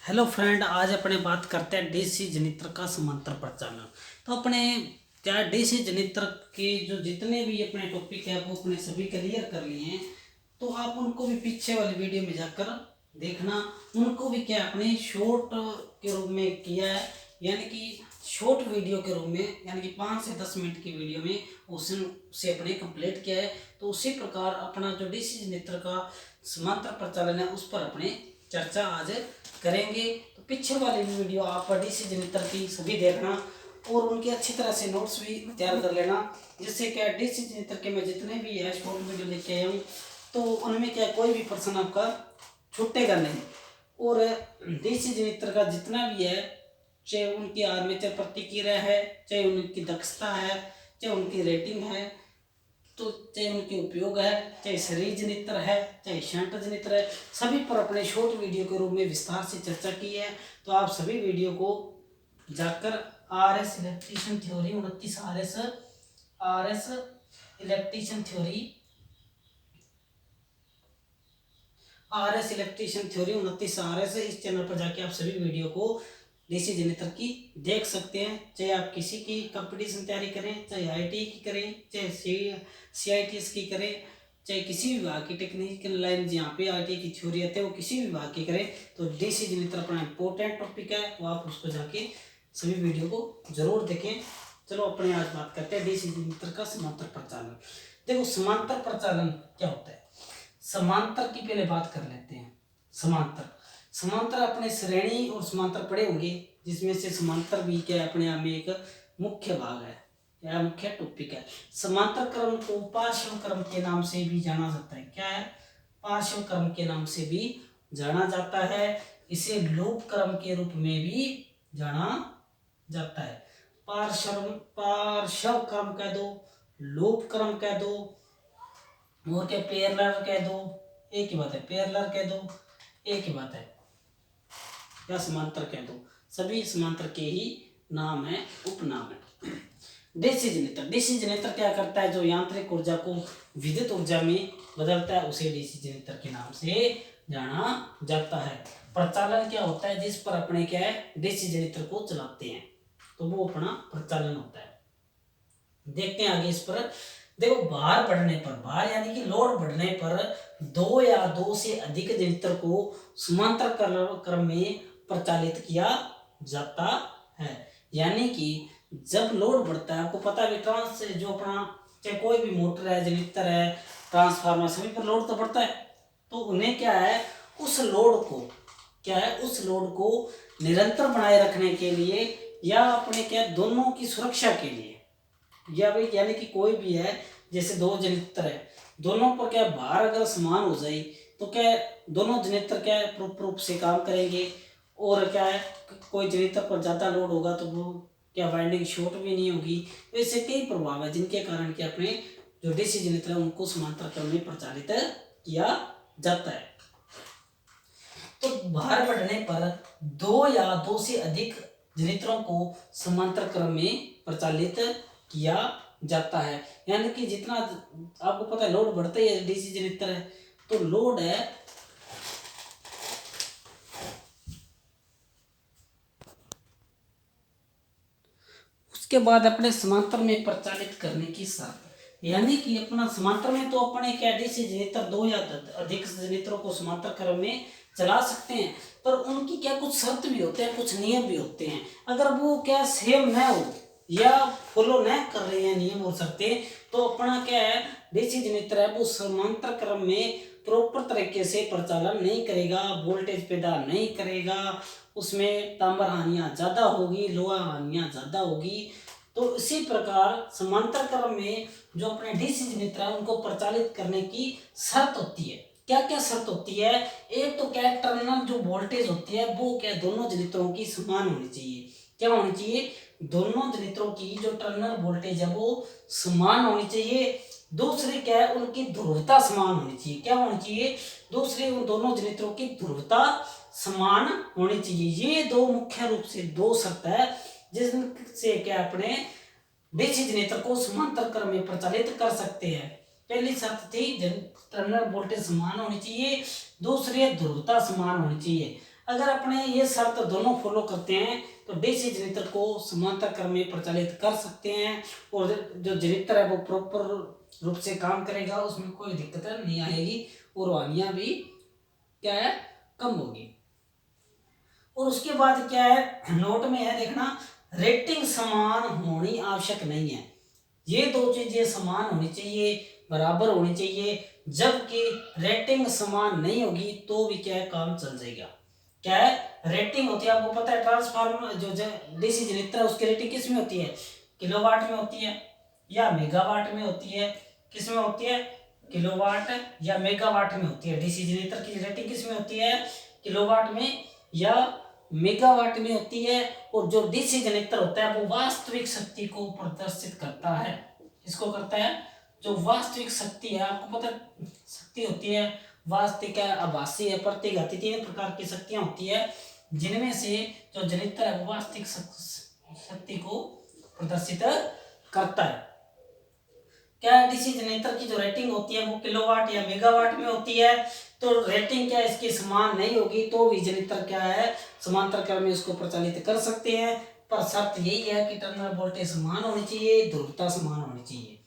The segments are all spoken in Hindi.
हेलो फ्रेंड, आज अपने बात करते हैं डीसी जनित्र का समांतर प्रचालन। तो अपने क्या डीसी जनित्र के जो जितने भी अपने टॉपिक है वो अपने सभी क्लियर कर लिए हैं। तो आप उनको भी पीछे वाली वीडियो में जाकर देखना। उनको भी क्या अपने शॉर्ट के रूप में किया है, यानी कि शॉर्ट वीडियो के रूप में, यानी कि 5 से 10 मिनट की वीडियो में उससे अपने कंप्लीट किया है। तो उसी प्रकार अपना जो डीसी जनित्र का समांतर प्रचालन है उस पर अपने चर्चा आज करेंगे। तो पीछे वाली वीडियो आप डीसी जनित्र की सभी देखना और उनकी अच्छी तरह से नोट्स भी तैयार कर लेना, जिससे क्या डीसी जनित्र के मैं जितने भी है शॉर्ट वीडियो लेके आया हूँ तो उनमें क्या कोई भी प्रश्न आपका छूटेगा नहीं। और डीसी जनित्र का जितना भी है, चाहे उनकी आर्मेचर प्रतिक्रिया है, चाहे उनकी दक्षता है, चाहे उनकी रेटिंग है, तो चाहे उनके उपयोग है, चाहे शरीर जनित्र है, चाहे शंट जनित्र है, सभी पर अपने शॉर्ट वीडियो के रूप में विस्तार से चर्चा की है। तो आप सभी वीडियो को जाकर R S electrician theory 29 R S electrician theory 29 R S इस चैनल पर जाके आप सभी वीडियो को डीसी जनित्र की देख सकते हैं। चाहे आप किसी की कंपटीशन तैयारी करें, चाहे आईटी की करें, चाहे सीआईटीएस की करें, चाहे किसी भी विभाग की टेक्निकल लाइन जहाँ पे आईटी की थ्योरी आती है वो किसी भी विभाग की करें, तो डीसी जनित्र अपना इंपॉर्टेंट टॉपिक है, तो आप उसको जाके सभी वीडियो को जरूर देखें। चलो अपने आज बात करते हैं डीसी जनित्र का समांतर प्रचालन। देखो समांतर प्रचालन क्या होता है। समांतर की पहले बात कर लेते हैं। समांतर अपने श्रेणी और समांतर पढ़े होंगे, जिसमें से समांतर भी क्या है अपने आप में एक मुख्य भाग है या मुख्य टॉपिक है। समांतर क्रम को पार्श्व क्रम के नाम से भी जाना जाता है। क्या है? पार्श्व क्रम के नाम से भी जाना जाता है। इसे लूप क्रम के रूप में भी जाना जाता है। पार्श्व क्रम कह दो, लूप क्रम कह दो, और क्या पैरेलल कह दो, एक ही बात है। पैरेलल कह दो, एक ही बात है। या समांतर कह दो, सभी समांतर के ही नाम है, उपनाम है। डीसी जनित्र क्या करता है? जो यांत्रिक ऊर्जा को विद्युत ऊर्जा में बदलता है उसे डीसी जनित्र के नाम से जाना जाता है। प्रचालन क्या होता है? जिस पर अपने क्या है डीसी जनित्र को चलाते हैं, तो वो अपना प्रचालन होता है। देखते हैं आगे इस पर। देखो भार बढ़ने पर, भार यानी कि लोड बढ़ने पर दो या दो से अधिक जनित्र को समांतर क्रम में प्रचालित किया जाता है। यानी कि जब लोड बढ़ता है, आपको पता है ट्रांस जो अपना चाहे कोई भी मोटर है, जनित्र है, ट्रांसफार्मर, सभी पर लोड तो बढ़ता है। तो उन्हें क्या है, उस लोड को क्या है, उस लोड को निरंतर बनाए रखने के लिए या अपने क्या दोनों की सुरक्षा के लिए, या भाई यानी कि कोई भी है, जैसे दो जनित्र है, दोनों पर क्या भार अगर समान हो जाए तो क्या दोनों जनित्र क्या है प्रॉपर रूप से काम करेंगे। और क्या है, कोई जनित्र पर ज़्यादा लोड होगा तो वो क्या वाइंडिंग शॉर्ट भी नहीं होगी। तो इससे कई प्रभाव है जिनके कारण कि अपने जो डीसी जनित्र है उनको समांतर क्रम में प्रचालित किया जाता है। तो भार बढ़ने पर दो या दो से अधिक जनित्रों को समांतर क्रम में प्रचालित किया जाता है। यानी कि जितना आपको पता है लोड बढ़ता ही है, डीसी जनित्र है तो लोड है उसके बाद अपने समांतर में प्रचालित करने की शर्त, यानी कि अपना समांतर में तो अपने क्या डीसी जनित्र दो या अधिक जनित्रों को समांतर क्रम में चला सकते हैं, पर उनकी क्या कुछ शर्त भी होते हैं, कुछ नियम भी होते हैं। अगर वो क्या सेम न हो या फॉलो न कर रहे हैं नियम और शर्तें, तो अपना क्या है डीसी जनित्र है वो समांतर क्रम में प्रॉपर तरीके से प्रचालन नहीं करेगा, वोल्टेज पैदा नहीं करेगा, उसमें तांबर हानियां ज़्यादा होगी, लोहा हानियां ज़्यादा होगी। तो इसी प्रकार समांतर क्रम में जो अपने डीसी जनित्र है उनको प्रचालित करने की शर्त होती है। क्या क्या शर्त होती है? एक तो क्या टर्मिनल जो वोल्टेज होती है वो क्या दोनों जनित्रों की समान होनी चाहिए। क्या होनी चाहिए? दोनों जनित्रों की जो टर्मिनल वोल्टेज है वो समान होनी चाहिए। दूसरी क्या है, उनकी ध्रुवता समान होनी चाहिए। क्या होनी चाहिए? दूसरी उन दोनों जनित्रों की ध्रुवता समान होनी चाहिए। ये दो मुख्य रूप से दो शर्त है जिससे क्या अपने डीसी जनित्र को समांतर क्रम में प्रचालित कर सकते हैं। पहली शर्त थी टर्मिनल वोल्टेज समान होनी चाहिए, दूसरी ध्रुवता समान होनी चाहिए। अगर अपने ये शर्त दोनों फॉलो करते हैं तो डीसी जनरेटर को समांतर क्रम में प्रचालित कर सकते हैं और जो जनरेटर है वो प्रॉपर रूप से काम करेगा, उसमें कोई दिक्कत नहीं आएगी और हानियां भी क्या है कम होगी। और उसके बाद क्या है नोट में है देखना, रेटिंग समान होनी आवश्यक नहीं है। ये दो चीजें समान होनी चाहिए, बराबर होनी चाहिए। जबकि रेटिंग समान नहीं होगी तो भी क्या है काम चल जाएगा। क्या है रेटिंग होती है, आपको पता है ट्रांसफार्मर जो डीसी जनरेटर है उसकी रेटिंग किस में होती है, किलोवाट में होती है या मेगावाट में होती है, किस में होती है, किलोवाट या मेगावाट में होती है। डीसी जनरेटर की रेटिंग किस में होती है, किलोवाट में या मेगावाट में होती है। और जो डीसी जनरेटर होता है वो वास्तविक शक्ति को प्रदर्शित करता है। इसको करता है जो वास्तविक शक्ति है, आपको पता शक्ति होती है वास्तविक है, आभासी है, प्रतिघाती, तीन प्रकार की शक्तियां होती है जिनमें से जो जनरेटर है वो वास्तविक शक्ति को प्रदर्शित करता है। क्या डीसी जनरेटर की जो रेटिंग होती है वो किलोवाट या मेगावाट में होती है। तो रेटिंग क्या इसकी समान नहीं होगी तो भी जनरेटर क्या है समांतर क्रम में उसको प्रचालित कर सकते हैं, पर शर्त यही है कि टर्मिनल वोल्टेज समान होनी चाहिए, ध्रुवता समान होनी चाहिए।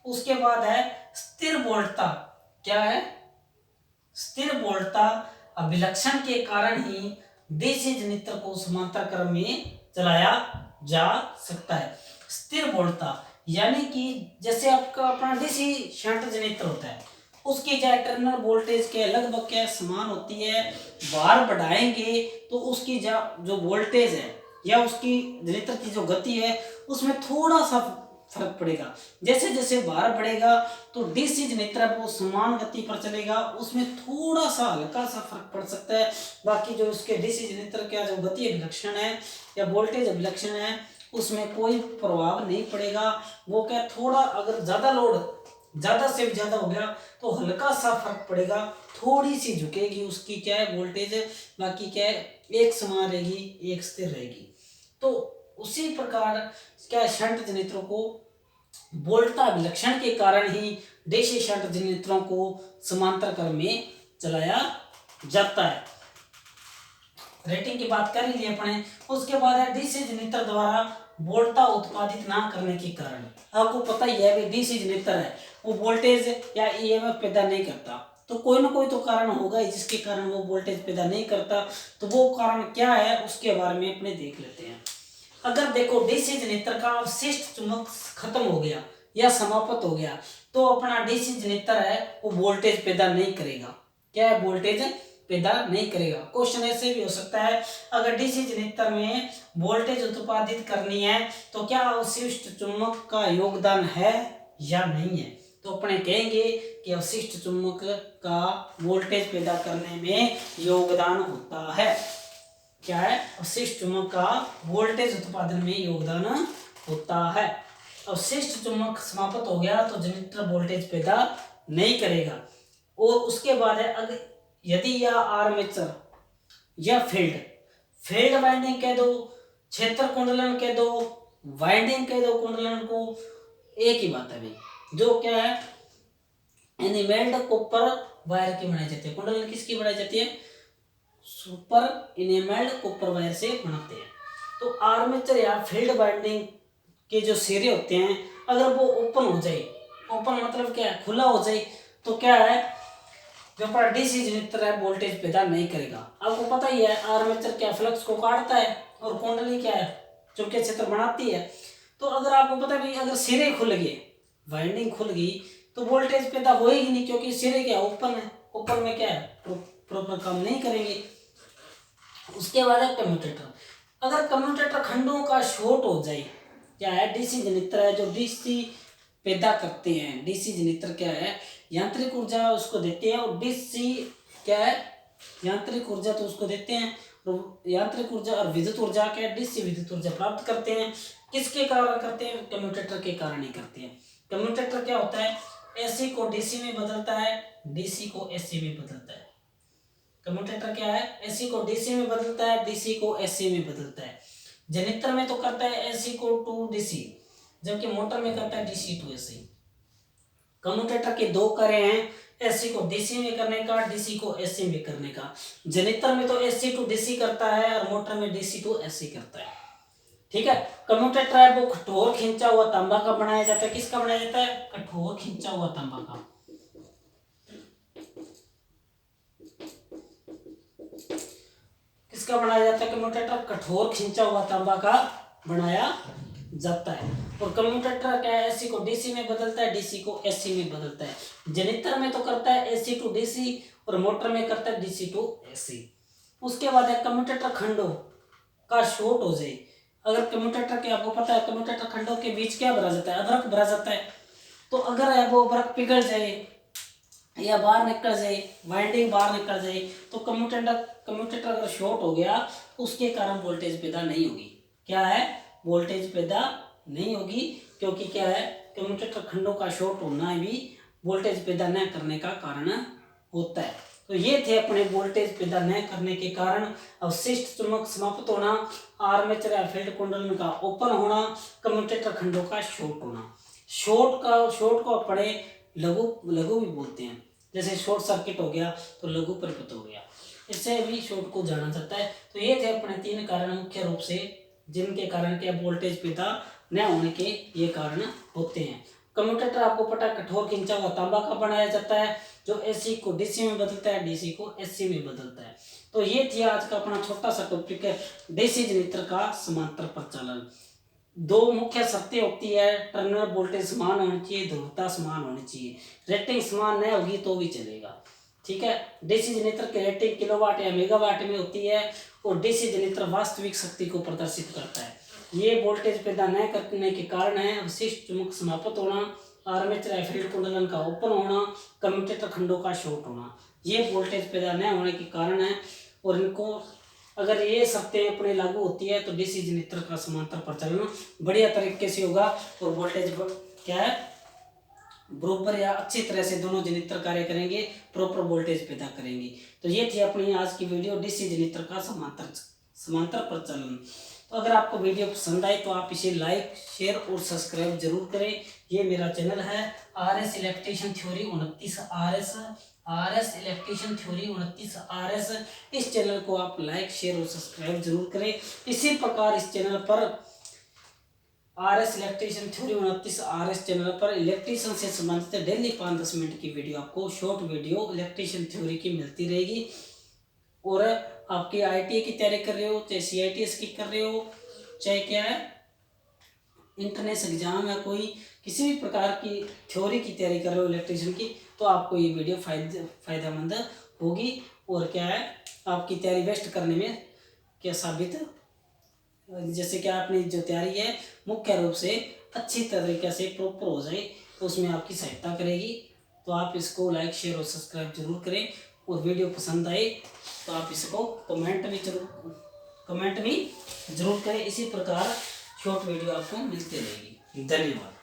उसके बाद है स्थिर वोल्टता। क्या है स्थिर वोल्टता अभिलक्षण के कारण ही डीसी जनरेटर को समांतर क्रम में चलाया जा सकता है। स्थिर वोल्टता यानी कि जैसे आपका अपना डीसी शंट जनरेटर होता है उसकी जो टर्मिनल वोल्टेज के लगभग क्या समान होती है, बार बढ़ाएंगे तो उसकी जो वोल्टेज है या उसकी जनरेटर की जो गति है उसमें थोड़ा सा फर्क पड़ेगा। जैसे जैसे भार बढ़ेगा तो डीसी जनरेटर वो समान गति पर चलेगा, उसमें थोड़ा सा हल्का सा फर्क पड़ सकता है। बाकी जो उसके डीसी जनरेटर का जो गति अभिलक्षण है या वोल्टेज अभिलक्षण है उसमें कोई प्रभाव नहीं पड़ेगा। वो क्या थोड़ा अगर ज्यादा लोड ज्यादा से ज्यादा हो गया तो हल्का सा फर्क पड़ेगा, थोड़ी सी झुकेगी उसकी क्या है वोल्टेज, बाकी क्या है एक समान रहेगी, एक स्थिर रहेगी। तो उसी प्रकार क्या शंट जनरेटरों को वोल्टता अभिलक्षण के कारण ही डीसी शंट जनरेटरों को समांतर क्रम में चलाया जाता है। रेटिंग की बात कर ही ली अपने। उसके बाद है डीसी जनरेटर द्वारा वोल्टता उत्पादित ना करने के कारण। आपको पता ही है डीसी जनरेटर है वो वोल्टेज या ईएमएफ पैदा नहीं करता, तो कोई ना कोई तो कारण होगा जिसके कारण वो वोल्टेज पैदा नहीं करता। तो वो कारण क्या है उसके बारे में अपने देख लेते हैं। अगर देखो डीसी जनरेटर का अवशिष्ट चुंबक खत्म हो गया या समाप्त हो गया तो अपना डीसी जनरेटर है वो वोल्टेज पैदा नहीं करेगा। क्या है वोल्टेज पैदा नहीं करेगा। क्वेश्चन ऐसे भी हो सकता है अगर डीसी जनरेटर में वोल्टेज उत्पादित करनी है तो क्या अवशिष्ट चुंबक का योगदान है या नहीं है। तो अपने कहेंगे कि अवशिष्ट चुंबक का वोल्टेज पैदा करने में योगदान होता है। क्या है अवशिष्ट चुंबक का वोल्टेज उत्पादन में योगदान होता है। अवशिष्ट चुंबक समाप्त हो गया तो जनरेटर वोल्टेज पैदा नहीं करेगा। और उसके बाद है अगर यदि यह आर्मेचर या फील्ड वाइंडिंग कह दो, क्षेत्र कुंडलन कह दो, वाइंडिंग कह दो, कुंडलन को एक ही बात है भाई। जो क्या है एनिमेल्ड कॉपर वायर की बनाई जाती है। कुंडलन किसकी बनाई जाती है, सुपर इनेमेल्ड कॉपर वायर से बनाते हैं। तो आर्मेचर या फील्ड वाइंडिंग के जो सिरे होते हैं अगर वो ओपन हो जाए, ओपन मतलब क्या है खुला हो जाए, तो क्या है जो अपना डीसी जनरेटर है वोल्टेज पैदा नहीं करेगा। आपको पता ही है आर्मेचर क्या फ्लक्स को काटता है और कुंडली क्या है चुंबकीय क्षेत्र बनाती है। तो अगर आपको पता है अगर सिरे खुल गए, वाइंडिंग खुल गई तो वोल्टेज पैदा होएगी नहीं क्योंकि सिरे क्या ओपन है, ओपन में क्या है प्रॉपर काम नहीं करेंगे। उसके बाद है कम्यूटेटर। अगर कम्यूटेटर खंडों का शॉर्ट हो जाए, क्या है डीसी जनरेटर है जो डीसी पैदा करते हैं। डीसी जनरेटर क्या है यांत्रिक ऊर्जा उसको देते हैं और डीसी क्या है यांत्रिक ऊर्जा तो उसको देते हैं और यांत्रिक ऊर्जा और विद्युत ऊर्जा क्या है डीसी विद्युत ऊर्जा प्राप्त करते हैं। किसके कारण करते हैं, कम्यूटेटर के कारण ही करते हैं। कम्यूटेटर क्या होता है एसी को डीसी में बदलता है, डीसी को एसी में बदलता है। कम्यूटेटर क्या है एसी को डीसी में बदलता है, डीसी को एसी में बदलता है। जनरेटर में तो करता है एसी को टू डीसी, जबकि मोटर में करता है डीसी टू एसी। कम्यूटेटर के दो कार्य हैं, एसी को डीसी में करने का, डीसी को एसी में करने का। जनरेटर में तो एसी टू डीसी करता है और मोटर में डीसी टू एसी करता है। ठीक है। कम्यूटेटर है वो कठोर खींचा हुआ तांबा का बनाया जाता है। किसका बनाया जाता है? कठोर खींचा हुआ तांबा का। किसका बनाया जाता है? कम्यूटेटर कठोर खींचा हुआ तांबा का बनाया जाता है। और कम्यूटेटर क्या है? एसी को डीसी में बदलता है, डीसी को एसी में बदलता है। जनरेटर में तो करता है एसी टू डीसी और मोटर में करता है डीसी टू एसी। उसके बाद है कम्यूटेटर खंडों का शॉर्ट हो जाए। अगर कम्यूटेटर के, आपको पता है कम्यूटेटर खंडों के बीच क्या भरा जाता है? अदरक भरा जाता है। तो अगर है वो अदरक पिघल जाए या बाहर निकल जाए, वाइंडिंग बाहर निकल जाए, तो कम्यूटेटर अगर शॉर्ट हो गया तो उसके कारण वोल्टेज पैदा नहीं होगी। क्या है? वोल्टेज पैदा नहीं होगी, क्योंकि क्या है? कम्यूटेटर खंडों का शॉर्ट होना भी वोल्टेज पैदा न करने का कारण होता है। तो ये थे अपने वोल्टेज पैदा न करने के कारण। अवशिष्ट चुंबक समाप्त होना, आर्मेचर या फील्ड कुंडलन का ओपन होना, कम्यूटेटर खंडों का शॉर्ट होना। शॉर्ट को पढ़े लघु भी बोलते हैं। जैसे शॉर्ट सर्किट हो गया तो लघु परिपथ हो गया, इससे भी शॉर्ट को जाना जाता है। तो ये थे अपने 3 कारण मुख्य रूप से, जिनके कारण क्या वोल्टेज पैदा न होने के ये कारण होते हैं। कम्यूटेटर आपको पता, कठोर खींचा हुआ तांबा का बनाया जाता है, जो एसी को डीसी में बदलता है, डीसी को एसी में बदलता है। तो ये थी आज का अपना छोटा सा टॉपिक है, डीसी जनरेटर का समांतर प्रचालन। 2 मुख्य शर्तें होती है, टर्मिनल वोल्टेज समान होनी चाहिए, ध्रुवता समान होनी चाहिए। रेटिंग समान नहीं होगी तो भी चलेगा। ठीक है। डीसी जनरेटर की रेटिंग किलोवाट या मेगावाट में होती है और डीसी जनरेटर वास्तविक शक्ति को प्रदर्शित करता है। ये वोल्टेज पैदा न करने के कारण है अवशिष्ट चुंबक समाप्त होना, आर्मेचर या फील्ड कुंडलन का ओपन होना, कम्यूटेटर खंडों का शॉर्ट होना, ये वोल्टेज पैदा न होने के कारण है। और इनको अगर ये शर्तें अपने लागू होती है तो डीसी जनरेटर का समांतर प्रचालन बढ़िया तरीके से होगा और वोल्टेज क्या है? बराबर या अच्छी तरह से दोनों जनरेटर कार्य करेंगे, प्रॉपर वोल्टेज पैदा करेंगे। तो ये थी अपनी आज की वीडियो, डीसी जनरेटर का समांतर प्रचालन। तो अगर आपको वीडियो पसंद आए तो आप इसे लाइक, शेयर और सब्सक्राइब जरूर करें। ये मेरा चैनल है RS electrician theory 29 RS electrician theory 29 RS। इस चैनल को आप लाइक, शेयर और सब्सक्राइब जरूर करें। इसी प्रकार इस चैनल पर RS electrician theory 29 RS channel पर इलेक्ट्रिशियन से संबंधित डेली 5-10 मिनट की वीडियो, आपको शॉर्ट वीडियो इलेक्ट्रिशियन थ्योरी की मिलती रहेगी। और आपकी ITI की तैयारी कर रहे हो, चाहे CITS की कर रहे हो, चाहे क्या है इंटरनेट एग्जाम या कोई किसी भी प्रकार की थ्योरी की तैयारी कर रहे हो इलेक्ट्रिशियन की, तो आपको ये वीडियो फायदेमंद होगी। और क्या है, आपकी तैयारी बेस्ट करने में क्या साबित, जैसे कि आपने जो तैयारी है मुख्य रूप से अच्छी तरीके से प्रॉपर हो जाए तो उसमें आपकी सहायता करेगी। तो आप इसको लाइक, शेयर और सब्सक्राइब जरूर करें। और वीडियो पसंद आए तो आप इसको कमेंट भी जरूर करें। इसी प्रकार शॉर्ट वीडियो आपको मिलती रहेगी। धन्यवाद।